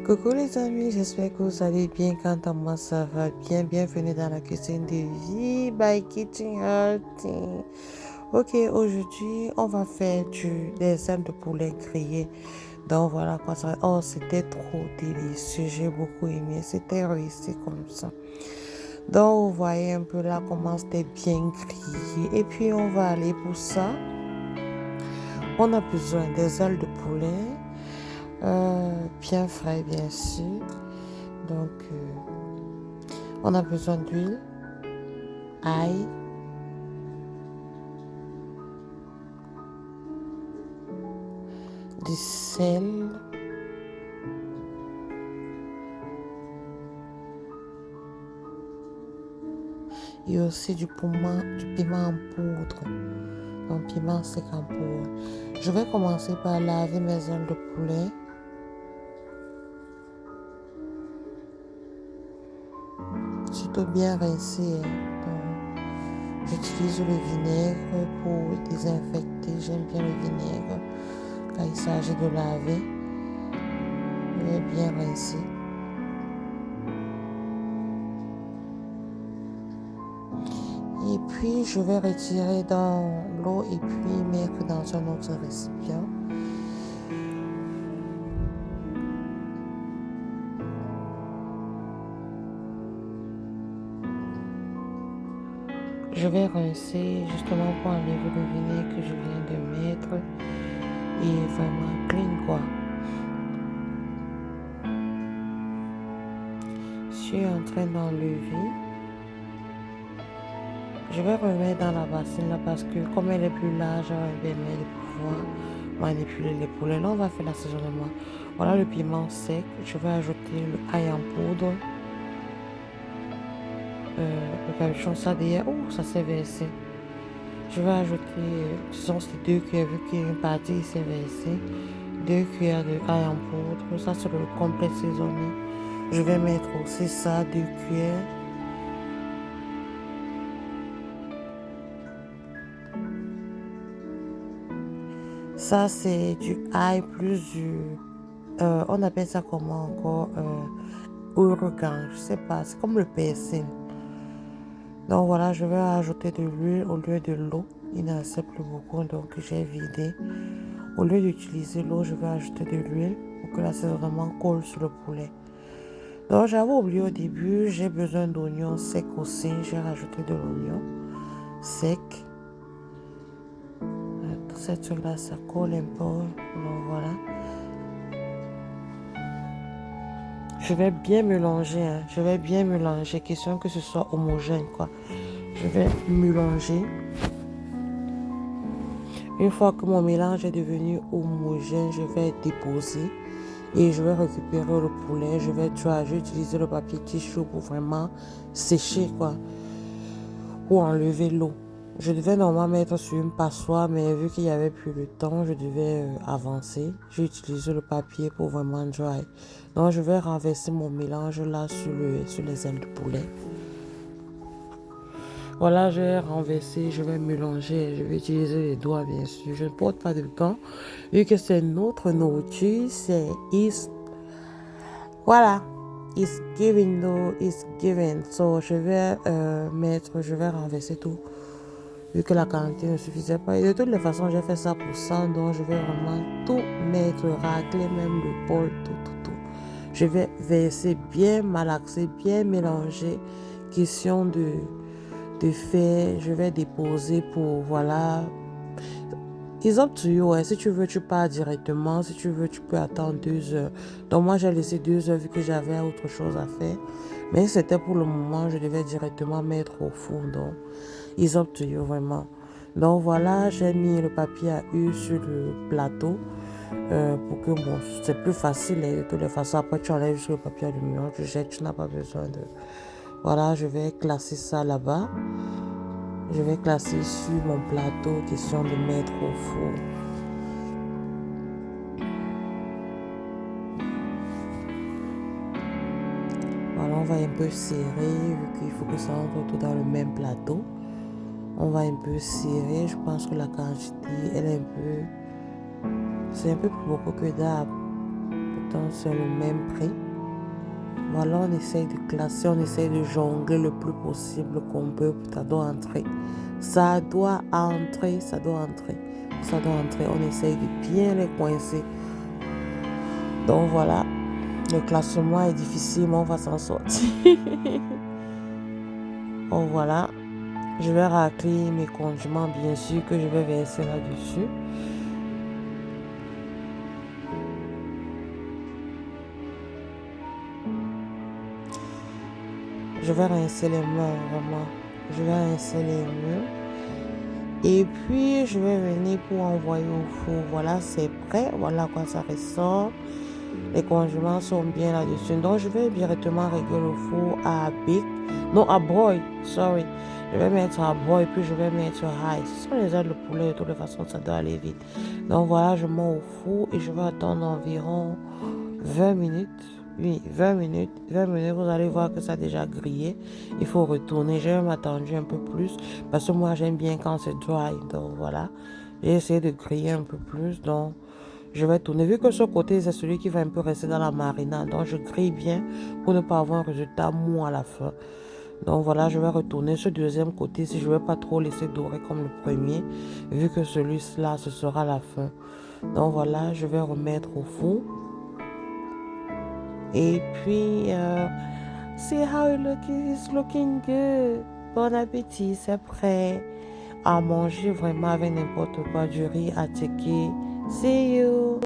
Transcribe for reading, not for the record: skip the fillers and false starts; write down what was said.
Coucou les amis, j'espère que vous allez bien. Quant à moi, ça va bien. Bienvenue dans la cuisine de vie by Kitchen Healthy. Ok, aujourd'hui, on va faire des ailes de poulet grillées. Donc voilà quoi ça. Oh, c'était trop délicieux. J'ai beaucoup aimé. C'était réussi comme ça. Donc, vous voyez un peu là comment c'était bien grillé. Et puis, on va aller pour ça. On a besoin des ailes de poulet. Bien frais, bien sûr. Donc, on a besoin d'huile, ail, du sel, et aussi du piment en poudre. Donc, piment sec en poudre. Je vais commencer par laver mes ailes de poulet. Surtout bien rincées. Donc, j'utilise le vinaigre pour désinfecter. J'aime bien le vinaigre quand il s'agit de laver. Je vais bien rincer. Et puis, je vais retirer dans l'eau et puis mettre dans un autre récipient. Je vais rincer justement pour enlever le vinaigre que je viens de mettre et vraiment clean quoi. Je suis en train d'enlever. Je vais remettre dans la bassine là parce que comme elle est plus large, elle permet de pouvoir manipuler les poulets. Là, on va faire l'assaisonnement. Voilà le piment sec. Je vais ajouter le ail en poudre. Le capuchon ça d'hier. Oh, ça s'est versé. Je vais ajouter, disons, ces 2 cuillères, vu qu'il y a une partie qui s'est versée. 2 cuillères de ail en poudre. Ça, c'est le complet saisonné. Je vais mettre aussi ça, 2 cuillères. Ça, c'est du ail plus du... on appelle ça comment encore origan, je sais pas. C'est comme le persil. Donc voilà, je vais ajouter de l'huile au lieu de l'eau. Il n'en reste plus beaucoup, donc j'ai vidé. Au lieu d'utiliser l'eau, je vais ajouter de l'huile pour que l'assaisonnement colle sur le poulet. Donc j'avais oublié au début, j'ai besoin d'oignons secs aussi. J'ai rajouté de l'oignon sec. Tout ces trucs-là, ça colle un peu. Donc voilà. Je vais bien mélanger. Je vais bien mélanger. Question que ce soit homogène, quoi. Je vais mélanger. Une fois que mon mélange est devenu homogène, je vais déposer. Et je vais récupérer le poulet. Je vais utiliser le papier tissu pour vraiment sécher, quoi. Pour enlever l'eau. Je devais normalement mettre sur une passoire, mais vu qu'il n'y avait plus le temps, je devais avancer. J'ai utilisé le papier pour vraiment dry. Donc, je vais renverser mon mélange là sur les ailes de poulet. Voilà, je vais renverser, je vais mélanger. Je vais utiliser les doigts, bien sûr. Je ne porte pas de gants. Vu que c'est notre nourriture, voilà. It's giving, though, it's given. So, je vais renverser tout. Vu que la quantité ne suffisait pas. Et de toutes les façons, j'ai fait ça pour ça. Donc, je vais vraiment tout mettre, racler même le bol, tout. Je vais verser bien malaxer, bien mélanger. Question de faire, je vais déposer pour, voilà. It's up to you. Si tu veux, tu pars directement. Si tu veux, tu peux attendre 2 heures. Donc, moi, j'ai laissé 2 heures vu que j'avais autre chose à faire. Mais c'était pour le moment, je devais directement mettre au four. Donc, it's up to you, vraiment. Donc, voilà, j'ai mis le papier à huile sur le plateau. Pour que, bon, c'est plus facile. Et de toutes les façons, après, tu enlèves juste le papier aluminium, tu jettes, tu n'as pas besoin de... Voilà, je vais classer ça là-bas. Je vais classer sur mon plateau, question de mettre au four. Voilà, on va un peu serrer, vu qu'il faut que ça entre tout dans le même plateau. On va un peu serrer. Je pense que la quantité, elle est un peu... C'est un peu plus beaucoup que d'hab. temps, c'est le même prix. Voilà, on essaye de classer, on essaye de jongler le plus possible qu'on peut. Ça doit entrer. Ça doit entrer, ça doit entrer. Ça doit entrer. On essaye de bien les coincer. Donc voilà, le classement est difficile, mais on va s'en sortir. Donc voilà, je vais racler mes conjoints, bien sûr, que je vais verser là-dessus. Je vais rincer les mains, vraiment. Je vais rincer les mains. Et puis, je vais venir pour envoyer au four. Voilà, c'est prêt. Voilà quoi ça ressort. Les conjugements sont bien là-dessus. Donc, je vais directement régler le four à bake. Non, à broil. Sorry. Je vais mettre à broil, puis je vais mettre high. Ce sont les ailes de poulet. De toutes les façons, ça doit aller vite. Donc, voilà, je mets au four et je vais attendre environ 20 minutes. Oui, 20 minutes. 20 minutes, vous allez voir que ça a déjà grillé. Il faut retourner. J'ai même attendu un peu plus parce que moi, j'aime bien quand c'est dry. Donc, voilà. J'ai essayé de griller un peu plus. Donc, je vais tourner. Vu que ce côté, c'est celui qui va un peu rester dans la marinade. Donc, je grille bien pour ne pas avoir un résultat mou à la fin. Donc, voilà, je vais retourner ce deuxième côté si je ne vais pas trop laisser dorer comme le premier. Vu que celui-là, ce sera la fin. Donc, voilà, je vais remettre au four. Et puis, see how it's looking good. Bon appétit, c'est prêt à manger vraiment avec n'importe quoi, du riz à ticker. See you.